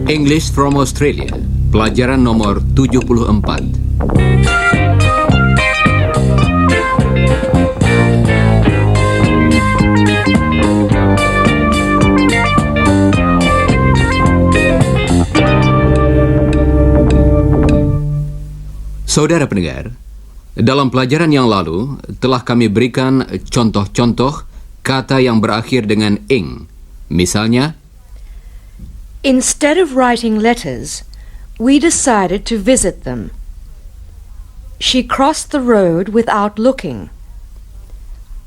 English from Australia, pelajaran nomor 74. Saudara pendengar, dalam pelajaran yang lalu telah kami berikan contoh-contoh kata yang berakhir dengan ing. Misalnya, instead of writing letters, we decided to visit them. She crossed the road without looking.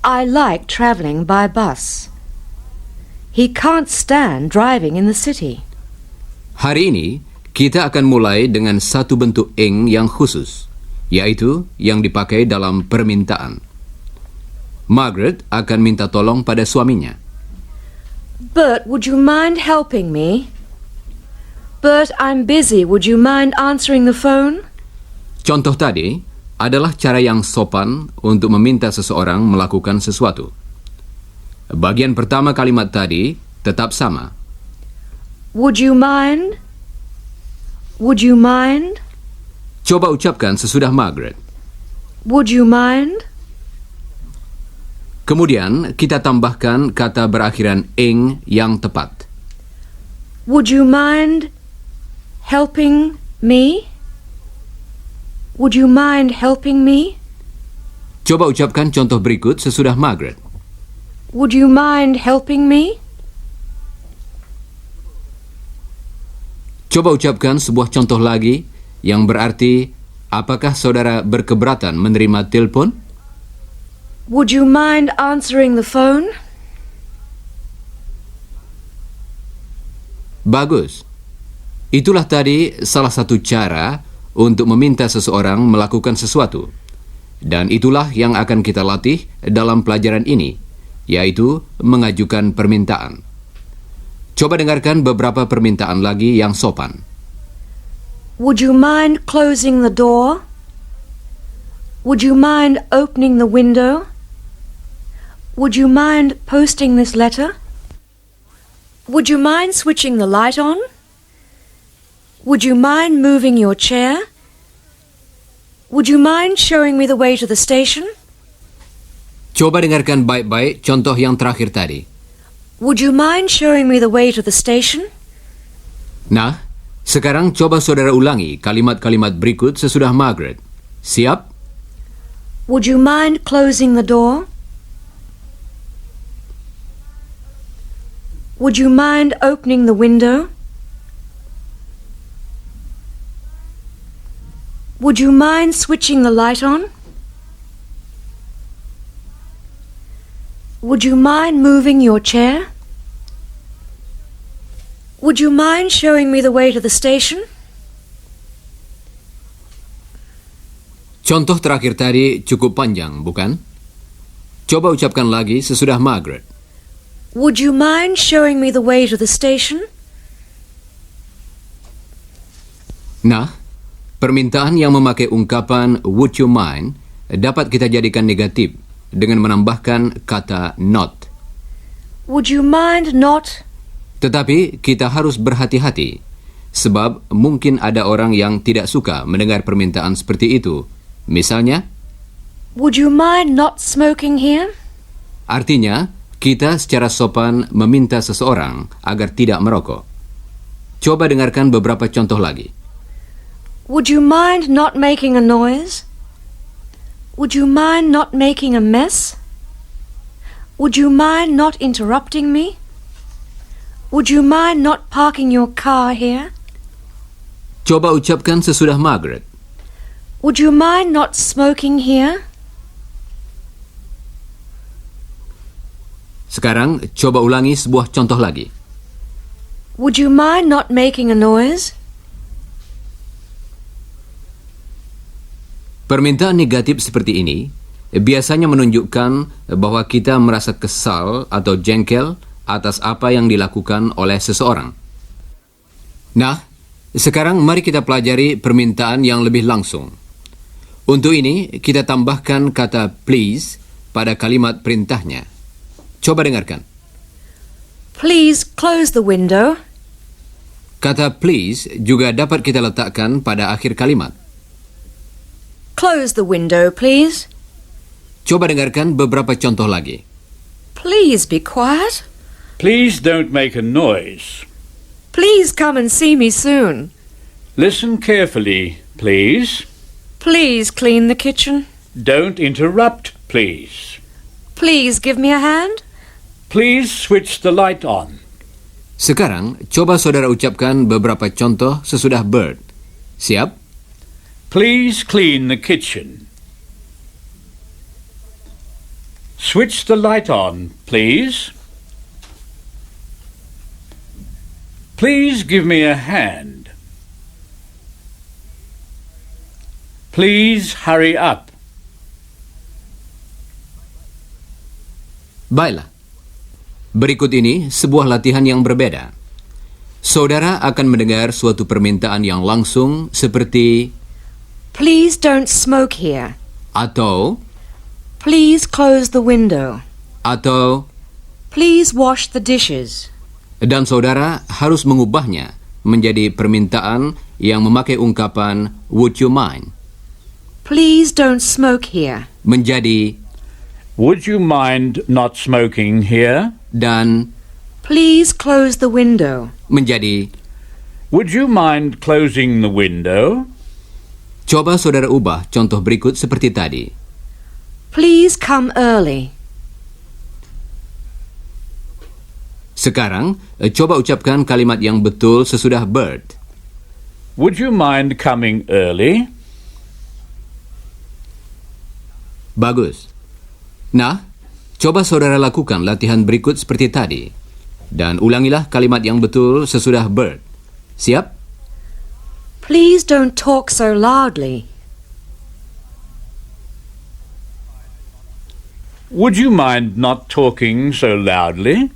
I like traveling by bus. He can't stand driving in the city. Hari ini kita akan mulai dengan satu bentuk ing yang khusus, yaitu yang dipakai dalam permintaan. Margaret akan minta tolong pada suaminya. Bert, would you mind helping me? Bert, I'm busy. Would you mind answering the phone? Contoh tadi adalah cara yang sopan untuk meminta seseorang melakukan sesuatu. Bagian pertama kalimat tadi tetap sama. Would you mind? Would you mind? Coba ucapkan sesudah Margaret. Would you mind? Kemudian kita tambahkan kata berakhiran ing yang tepat. Would you mind helping me? Would you mind helping me? Coba ucapkan contoh berikut sesudah Margaret. Would you mind helping me? Coba ucapkan sebuah contoh lagi yang berarti, apakah saudara berkeberatan menerima telepon? Would you mind answering the phone? Bagus. Itulah tadi salah satu cara untuk meminta seseorang melakukan sesuatu. Dan itulah yang akan kita latih dalam pelajaran ini, yaitu mengajukan permintaan. Coba dengarkan beberapa permintaan lagi yang sopan. Would you mind closing the door? Would you mind opening the window? Would you mind posting this letter? Would you mind switching the light on? Would you mind moving your chair? Would you mind showing me the way to the station? Coba dengarkan baik-baik contoh yang terakhir tadi. Would you mind showing me the way to the station? Nah, sekarang coba saudara ulangi kalimat-kalimat berikut sesudah Margaret. Siap? Would you mind closing the door? Would you mind opening the window? Would you mind switching the light on? Would you mind moving your chair? Would you mind showing me the way to the station? Contoh terakhir tadi cukup panjang, bukan? Coba ucapkan lagi sesudah Margaret. Would you mind showing me the way to the station? Nah, permintaan yang memakai ungkapan would you mind dapat kita jadikan negatif dengan menambahkan kata not. Would you mind not? Tetapi kita harus berhati-hati, sebab mungkin ada orang yang tidak suka mendengar permintaan seperti itu. Misalnya, would you mind not smoking here? artinya kita secara sopan meminta seseorang agar tidak merokok. Coba dengarkan beberapa contoh lagi. Would you mind not making a noise? Would you mind not making a mess? Would you mind not interrupting me? Would you mind not parking your car here? Coba ucapkan sesudah Margaret. Would you mind not smoking here? Sekarang coba ulangi sebuah contoh lagi. Would you mind not making a noise? Permintaan negatif seperti ini biasanya menunjukkan bahwa kita merasa kesal atau jengkel atas apa yang dilakukan oleh seseorang. Nah, sekarang mari kita pelajari permintaan yang lebih langsung. Untuk ini, kita tambahkan kata please pada kalimat perintahnya. Coba dengarkan. Please close the window. Kata please juga dapat kita letakkan pada akhir kalimat. Close the window, please. Coba dengarkan beberapa contoh lagi. Please be quiet. Please don't make a noise. Please come and see me soon. Listen carefully, please. Please clean the kitchen. Don't interrupt, please. Please give me a hand. Please switch the light on. Sekarang, coba saudara ucapkan beberapa contoh sesudah bird. Siap? Please clean the kitchen. Switch the light on, please. Please give me a hand. Please hurry up. Baiklah. Berikut ini sebuah latihan yang berbeda. Saudara akan mendengar suatu permintaan yang langsung seperti Please don't smoke here. atau Please close the window. atau Please wash the dishes. dan saudara harus mengubahnya menjadi permintaan yang memakai ungkapan would you mind Please don't smoke here. menjadi Would you mind not smoking here? dan Please close the window. menjadi. Would you mind closing the window? Coba saudara ubah contoh berikut seperti tadi. Please come early. Sekarang, coba ucapkan kalimat yang betul sesudah bird. Would you mind coming early? Bagus. Nah, coba saudara lakukan latihan berikut seperti tadi. Dan ulangilah kalimat yang betul sesudah bird. Siap? Please don't talk so loudly. Would you mind not talking so loudly?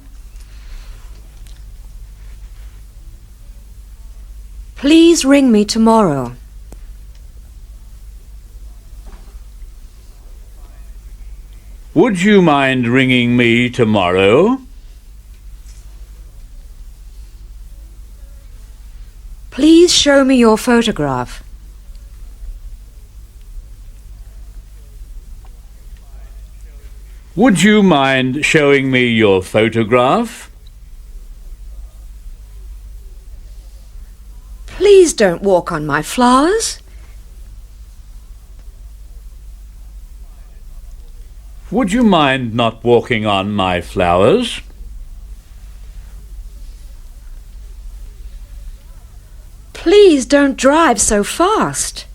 Please ring me tomorrow. Would you mind ringing me tomorrow? Please show me your photograph. Would you mind showing me your photograph? Please don't walk on my flowers. Would you mind not walking on my flowers? Please don't drive so fast.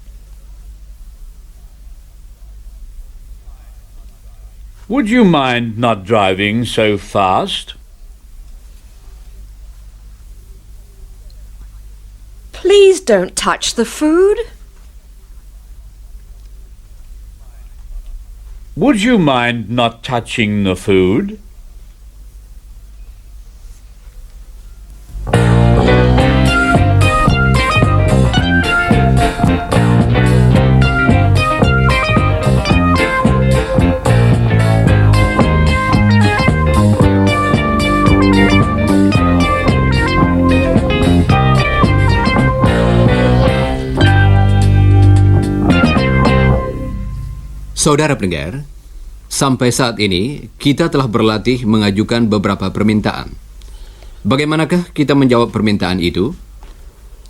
Would you mind not driving so fast? Please don't touch the food. Would you mind not touching the food? Saudara pendengar, sampai saat ini kita telah berlatih mengajukan beberapa permintaan. Bagaimanakah kita menjawab permintaan itu?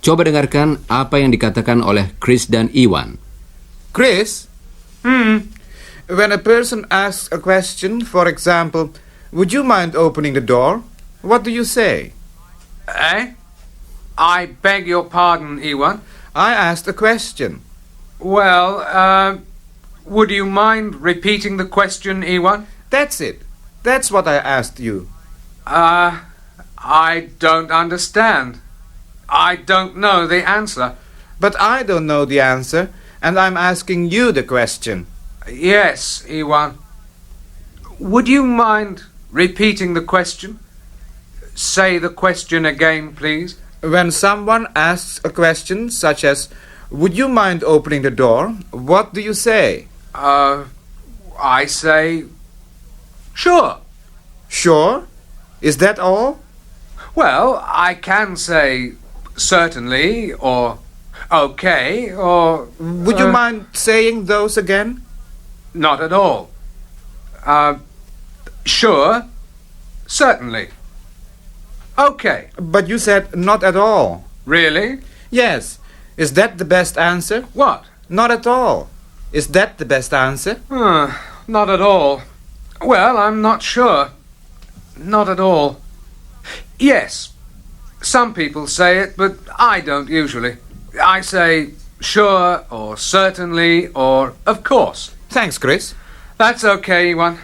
Coba dengarkan apa yang dikatakan oleh Chris dan Iwan. Chris? When a person asks a question, for example, would you mind opening the door? What do you say? Eh? I beg your pardon, Iwan. I asked a question. Well, would you mind repeating the question, Iwan? That's it. That's what I asked you. I don't understand. I don't know the answer. But I don't know the answer, and I'm asking you the question. Yes, Iwan. Would you mind repeating the question? Say the question again, please. When someone asks a question such as, Would you mind opening the door? What do you say? I say, sure. Sure? Is that all? Well, I can say certainly, or okay, or... Would you mind saying those again? Not at all. Sure, certainly. Okay. But you said not at all. Really? Yes. Is that the best answer? What? Not at all. Is that the best answer? Not at all. Well, I'm not sure. Not at all. Yes. Some people say it, but I don't usually. I say sure, or certainly, or of course. Thanks, Chris. That's okay, Iwan.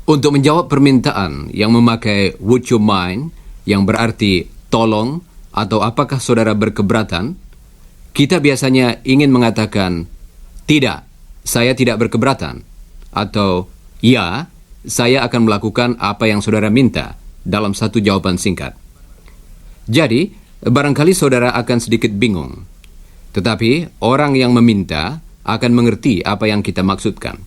Untuk menjawab permintaan yang memakai would you mind, yang berarti tolong atau apakah saudara berkeberatan, kita biasanya ingin mengatakan tidak, saya tidak berkeberatan, atau ya, saya akan melakukan apa yang saudara minta dalam satu jawaban singkat. Jadi, barangkali saudara akan sedikit bingung, tetapi orang yang meminta akan mengerti apa yang kita maksudkan.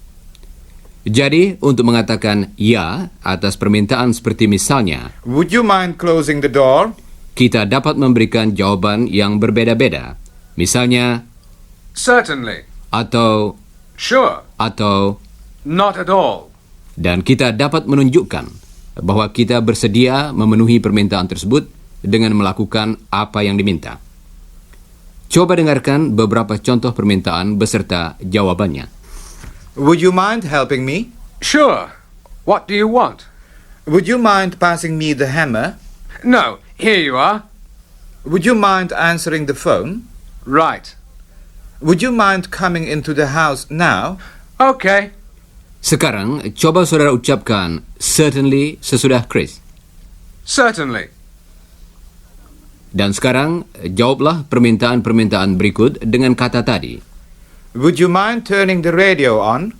Jadi, untuk mengatakan ya atas permintaan seperti misalnya, Would you mind closing the door? kita dapat memberikan jawaban yang berbeda-beda. Misalnya, Certainly. atau, Sure. atau, Not at all. dan kita dapat menunjukkan bahwa kita bersedia memenuhi permintaan tersebut dengan melakukan apa yang diminta. Coba dengarkan beberapa contoh permintaan beserta jawabannya. Would you mind helping me? Sure. What do you want? Would you mind passing me the hammer? No. Here you are. Would you mind answering the phone? Right. Would you mind coming into the house now? Okay. Sekarang, coba saudara ucapkan certainly sesudah Chris. Certainly. Dan sekarang, jawablah permintaan-permintaan berikut dengan kata tadi. Would you mind turning the radio on?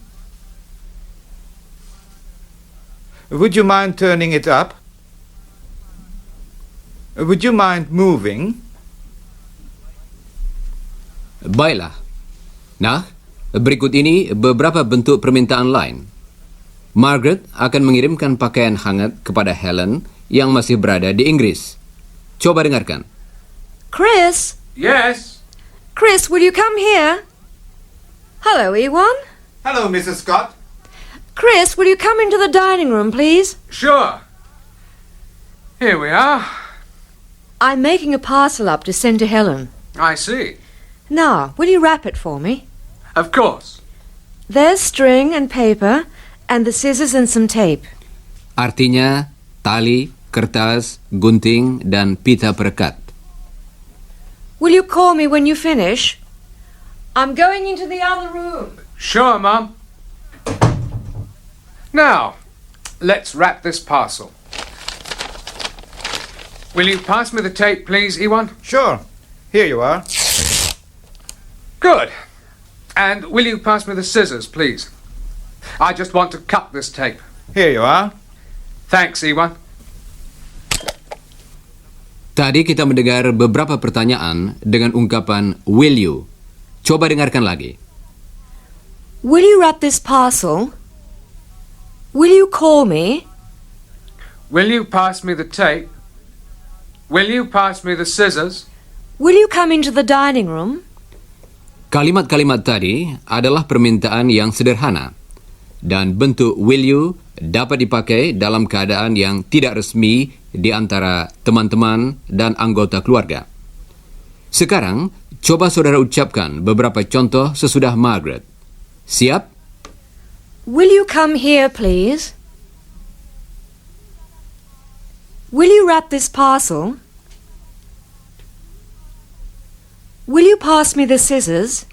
Would you mind turning it up? Would you mind moving? Baiklah. Nah, berikut ini beberapa bentuk permintaan lain. Margaret akan mengirimkan pakaian hangat kepada Helen yang masih berada di Inggris. Coba dengarkan. Chris? Yes. Chris, will you come here? Hello, Ewan. Hello, Mrs. Scott. Chris, will you come into the dining room, please? Sure. Here we are. I'm making a parcel up to send to Helen. I see. Now, will you wrap it for me? Of course. There's string and paper and the scissors and some tape. Artinya, tali, kertas, gunting, dan pita perekat. Will you call me when you finish? I'm going into the other room. Sure, Mum. Now, let's wrap this parcel. Will you pass me the tape, please, Ewan? Sure. Here you are. Good. And will you pass me the scissors, please? I just want to cut this tape. Here you are. Thanks, Ewan. Tadi kita mendengar beberapa pertanyaan dengan ungkapan will you. Coba dengarkan lagi. Will you wrap this parcel? Will you call me? Will you pass me the tape? Will you pass me the scissors? Will you come into the dining room? Kalimat-kalimat tadi adalah permintaan yang sederhana. Dan bentuk will you dapat dipakai dalam keadaan yang tidak resmi di antara teman-teman dan anggota keluarga. Sekarang, coba saudara ucapkan beberapa contoh sesudah Margaret. Siap? Will you come here, please? Will you wrap this parcel? Will you pass me the scissors?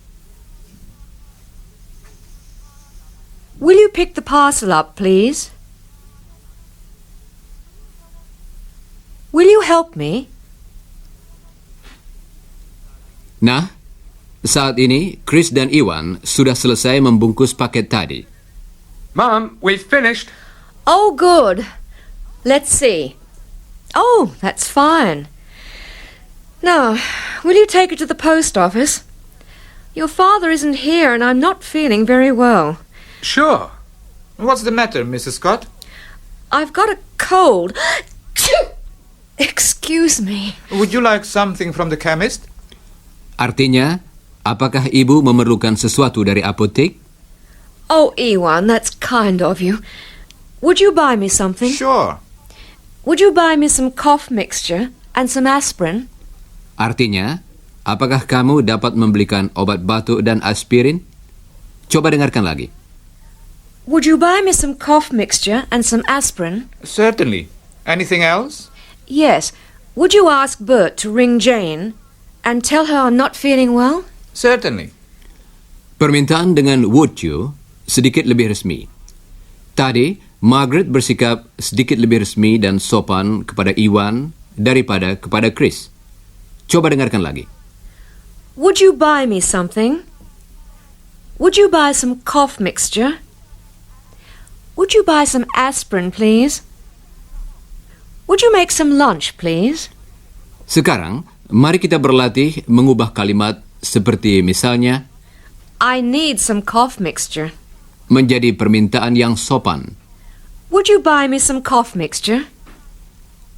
Will you pick the parcel up, please? Will you help me? Nah, saat ini Chris dan Iwan sudah selesai membungkus paket tadi. Mum, we've finished. Oh, good. Let's see. Oh, that's fine. Now, will you take it to the post office? Your father isn't here and I'm not feeling very well. Sure. What's the matter, Mrs. Scott? I've got a cold. Excuse me. Would you like something from the chemist? Artinya, apakah ibu memerlukan sesuatu dari apotek? Oh, Ewan, that's kind of you. Would you buy me something? Sure. Would you buy me some cough mixture and some aspirin? Artinya, apakah kamu dapat membelikan obat batuk dan aspirin? Coba dengarkan lagi. Would you buy me some cough mixture and some aspirin? Certainly. Anything else? Yes. Would you ask Bert to ring Jane and tell her I'm not feeling well? Certainly. Permintaan dengan would you sedikit lebih resmi. Tadi, Margaret bersikap sedikit lebih resmi dan sopan kepada Iwan daripada kepada Chris. Coba dengarkan lagi. Would you buy me something? Would you buy some cough mixture? Would you buy some aspirin, please? Would you make some lunch, please? Sekarang, mari kita berlatih mengubah kalimat seperti misalnya I need some cough mixture. menjadi permintaan yang sopan. Would you buy me some cough mixture?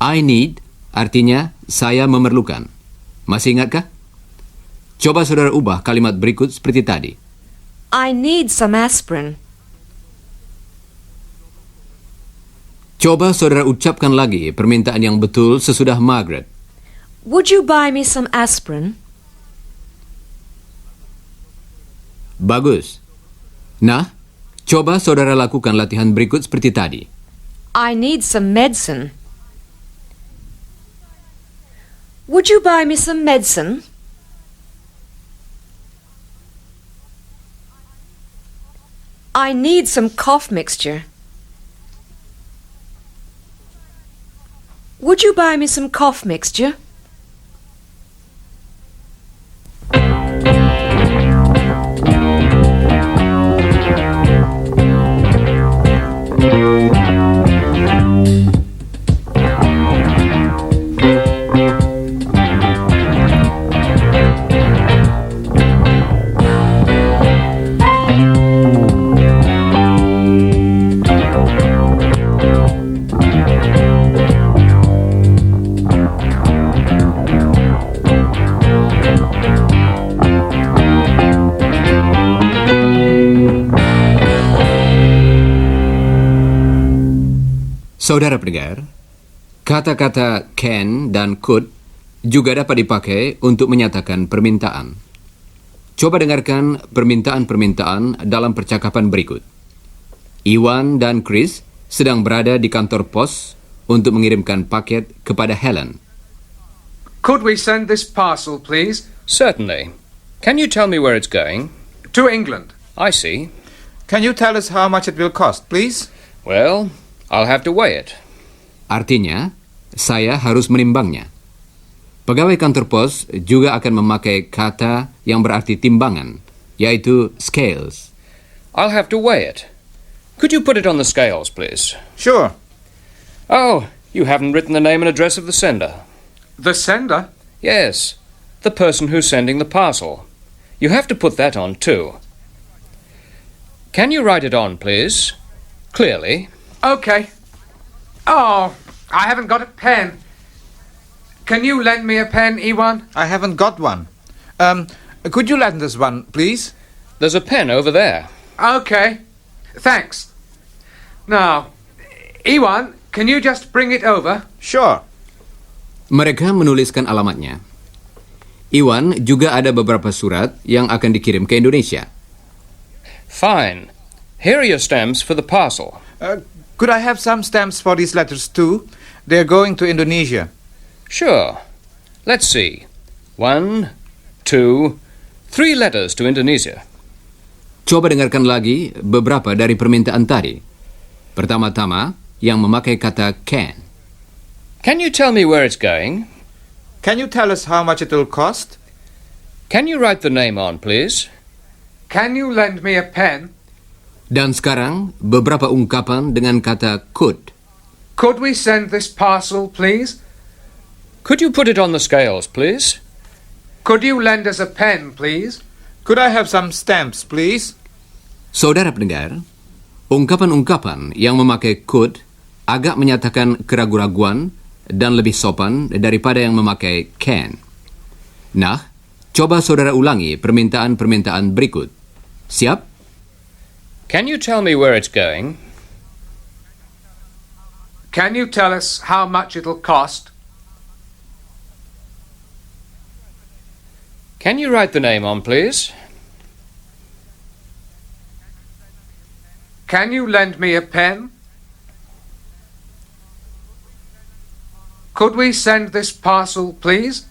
I need artinya saya memerlukan. Masih ingatkah? Coba saudara ubah kalimat berikut seperti tadi. I need some aspirin. Coba saudara ucapkan lagi permintaan yang betul sesudah Margaret. Would you buy me some aspirin? Bagus. Nah, coba saudara lakukan latihan berikut seperti tadi. I need some medicine. Would you buy me some medicine? I need some cough mixture. Would you buy me some cough mixture? Saudara pendengar, kata-kata can dan could juga dapat dipakai untuk menyatakan permintaan. Coba dengarkan permintaan-permintaan dalam percakapan berikut. Iwan dan Chris sedang berada di kantor pos untuk mengirimkan paket kepada Helen. Could we send this parcel, please? Certainly. Can you tell me where it's going? To England. I see. Can you tell us how much it will cost, please? Well, I'll have to weigh it. Artinya, saya harus menimbangnya. Pegawai kantor pos juga akan memakai kata yang berarti timbangan, yaitu scales. I'll have to weigh it. Could you put it on the scales, please? Sure. Oh, you haven't written the name and address of the sender. The sender? Yes, the person who's sending the parcel. You have to put that on, too. Can you write it on, please? Clearly. Okay. Oh, I haven't got a pen. Can you lend me a pen, Ewan? I haven't got one. Could you lend us one, please? There's a pen over there. Okay. Thanks. Now, Ewan, can you just bring it over? Sure. Mereka menuliskan alamatnya. Iwan juga ada beberapa surat yang akan dikirim ke Indonesia. Fine. Here are your stamps for the parcel. Could I have some stamps for these letters too? They're going to Indonesia. Sure. Let's see. 1, 2, 3 letters to Indonesia. Coba dengarkan lagi beberapa dari permintaan tadi. Pertama-tama, yang memakai kata can. Can you tell me where it's going? Can you tell us how much it will cost? Can you write the name on, please? Can you lend me a pen? Dan sekarang, beberapa ungkapan dengan kata could. Could we send this parcel, please? Could you put it on the scales, please? Could you lend us a pen, please? Could I have some stamps, please? Saudara pendengar, ungkapan-ungkapan yang memakai could agak menyatakan keraguan-raguan dan lebih sopan daripada yang memakai can. Nah, coba saudara ulangi permintaan-permintaan berikut. Siap? Can you tell me where it's going? Can you tell us how much it'll cost? Can you write the name on, please? Can you lend me a pen? Could we send this parcel, please?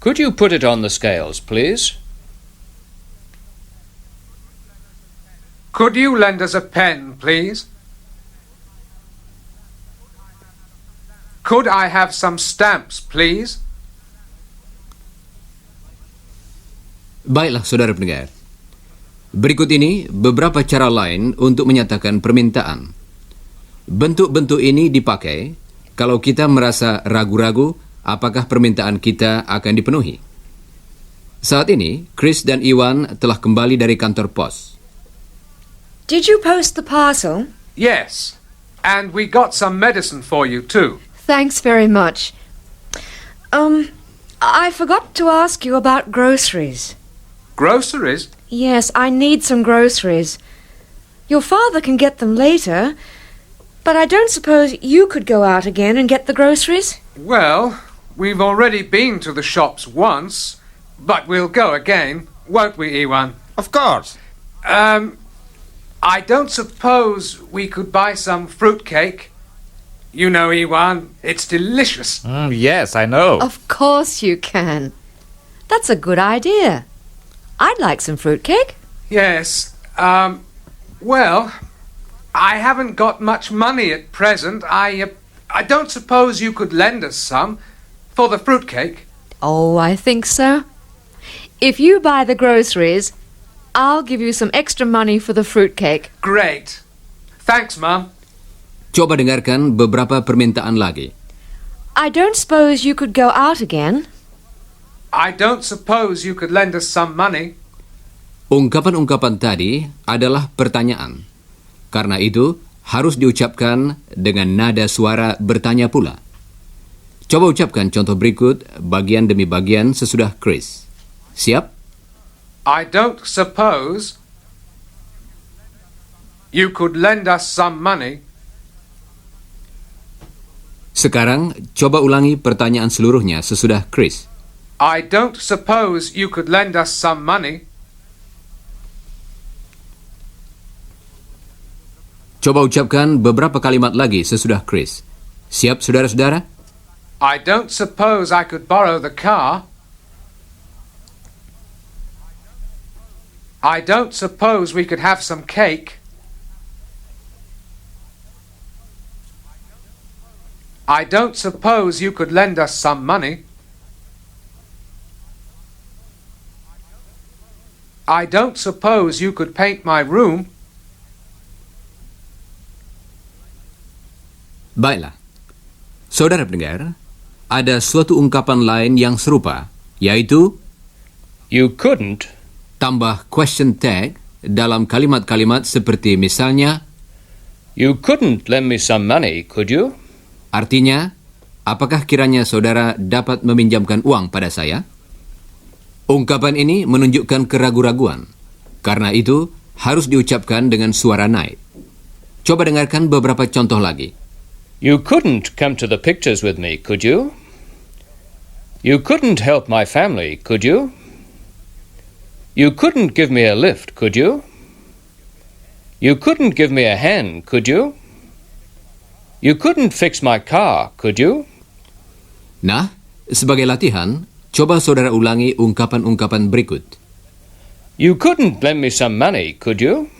Could you put it on the scales, please? Could you lend us a pen, please? Could I have some stamps, please? Baiklah, saudara pendengar. Berikut ini beberapa cara lain untuk menyatakan permintaan. Bentuk-bentuk ini dipakai kalau kita merasa ragu-ragu apakah permintaan kita akan dipenuhi. Saat ini, Chris dan Iwan telah kembali dari kantor pos. Did you post the parcel? Yes. And we got some medicine for you, too. Thanks very much. I forgot to ask you about groceries. Groceries? Yes, I need some groceries. Your father can get them later, but I don't suppose you could go out again and get the groceries? Well, we've already been to the shops once, but we'll go again, won't we, Iwan? Of course. I don't suppose we could buy some fruitcake. You know, Iwan, it's delicious. Yes, I know. Of course you can. That's a good idea. I'd like some fruitcake. Yes, well, I haven't got much money at present. I don't suppose you could lend us some for the fruitcake. Oh, I think so. If you buy the groceries, I'll give you some extra money for the fruitcake. Great. Thanks, Mum. Coba dengarkan beberapa permintaan lagi. I don't suppose you could go out again. I don't suppose you could lend us some money. Ungkapan-ungkapan tadi adalah pertanyaan. Karena itu, harus diucapkan dengan nada suara bertanya pula. Coba ucapkan contoh berikut bagian demi bagian sesudah Chris. Siap? I don't suppose you could lend us some money. Sekarang, coba ulangi pertanyaan seluruhnya sesudah Chris. I don't suppose you could lend us some money. Coba ucapkan beberapa kalimat lagi sesudah Chris. Siap, saudara-saudara? I don't suppose I could borrow the car. I don't suppose we could have some cake. I don't suppose you could lend us some money. I don't suppose you could paint my room. Baiklah. Saudara pendengar, ada suatu ungkapan lain yang serupa, yaitu You couldn't. tambah question tag dalam kalimat-kalimat seperti misalnya, You couldn't lend me some money, could you? artinya, apakah kiranya saudara dapat meminjamkan uang pada saya? Ungkapan ini menunjukkan keraguan-raguan. Karena itu, harus diucapkan dengan suara naik. Coba dengarkan beberapa contoh lagi. You couldn't come to the pictures with me, could you? You couldn't help my family, could you? You couldn't give me a lift, could you? You couldn't give me a hand, could you? You couldn't fix my car, could you? Nah, sebagai latihan, coba saudara ulangi ungkapan-ungkapan berikut. You couldn't lend me some money, could you?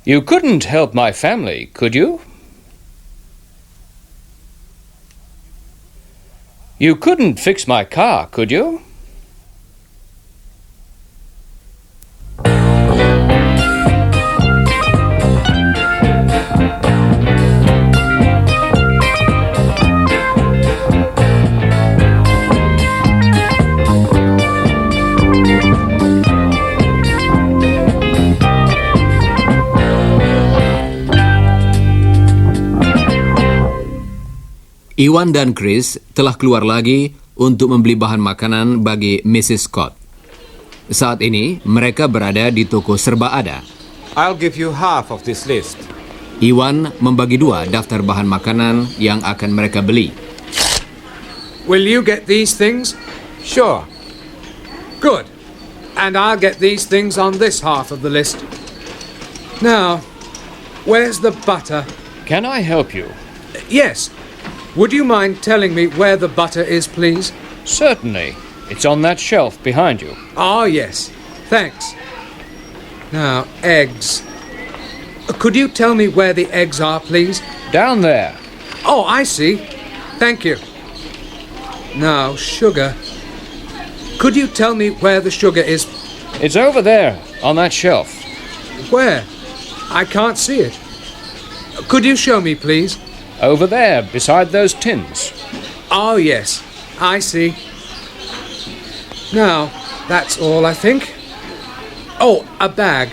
You couldn't help my family, could you? You couldn't fix my car, could you? Iwan dan Chris telah keluar lagi untuk membeli bahan makanan bagi Mrs. Scott. Saat ini, mereka berada di toko serba ada. I'll give you half of this list. Iwan membagi 2 daftar bahan makanan yang akan mereka beli. Will you get these things? Sure. Good. And I'll get these things on this half of the list. Now, where's the butter? Can I help you? Yes. Would you mind telling me where the butter is, please? Certainly. It's on that shelf behind you. Ah, yes. Thanks. Now, eggs. Could you tell me where the eggs are, please? Down there. Oh, I see. Thank you. Now, sugar. Could you tell me where the sugar is? It's over there, on that shelf. Where? I can't see it. Could you show me, please? Over there, beside those tins. Oh, yes. I see. Now, that's all, I think. Oh, a bag.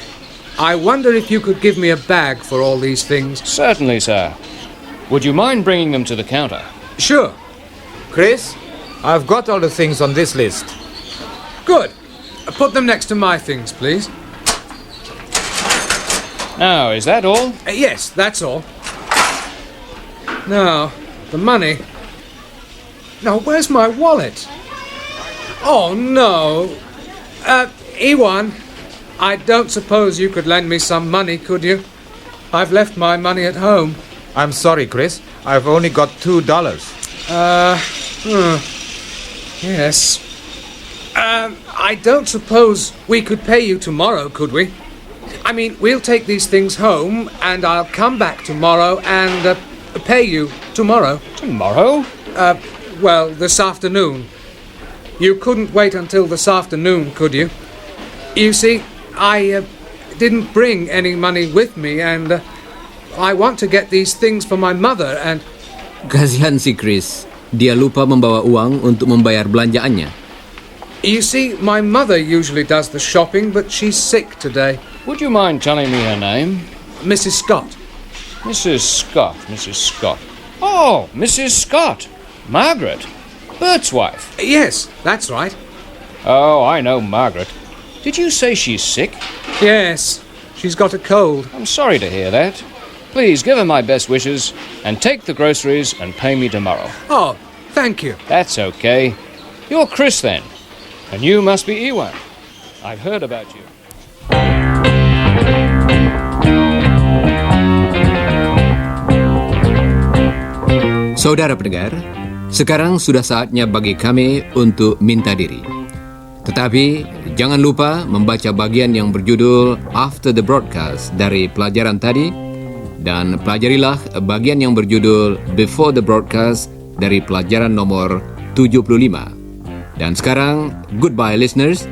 I wonder if you could give me a bag for all these things. Certainly, sir. Would you mind bringing them to the counter? Sure. Chris, I've got all the things on this list. Good. Put them next to my things, please. Now, is that all? Yes, that's all. Now, the money. Now, where's my wallet? Oh, no. Ewan, I don't suppose you could lend me some money, could you? I've left my money at home. I'm sorry, Chris. I've only got $2. Yes. I don't suppose we could pay you tomorrow, could we? I mean, we'll take these things home, and I'll come back tomorrow and pay you tomorrow. Tomorrow? Well, this afternoon. You couldn't wait until this afternoon, could you? You see, I didn't bring any money with me, and I want to get these things for my mother, and... Kasihan si Chris. Dia lupa membawa uang untuk membayar belanjaannya. You see, my mother usually does the shopping, but she's sick today. Would you mind telling me her name? Mrs. Scott. Mrs. Scott, Mrs. Scott. Oh, Mrs. Scott. Margaret. Bert's wife. Yes, that's right. Oh, I know Margaret. Did you say she's sick? Yes, she's got a cold. I'm sorry to hear that. Please give her my best wishes and take the groceries and pay me tomorrow. Oh, thank you. That's okay. You're Chris then. And you must be Ewan. I've heard about you. Saudara pendengar, sekarang sudah saatnya bagi kami untuk minta diri. Tetapi jangan lupa membaca bagian yang berjudul After the Broadcast dari pelajaran tadi, dan pelajarilah bagian yang berjudul Before the Broadcast dari pelajaran nomor 75. Dan sekarang, goodbye listeners.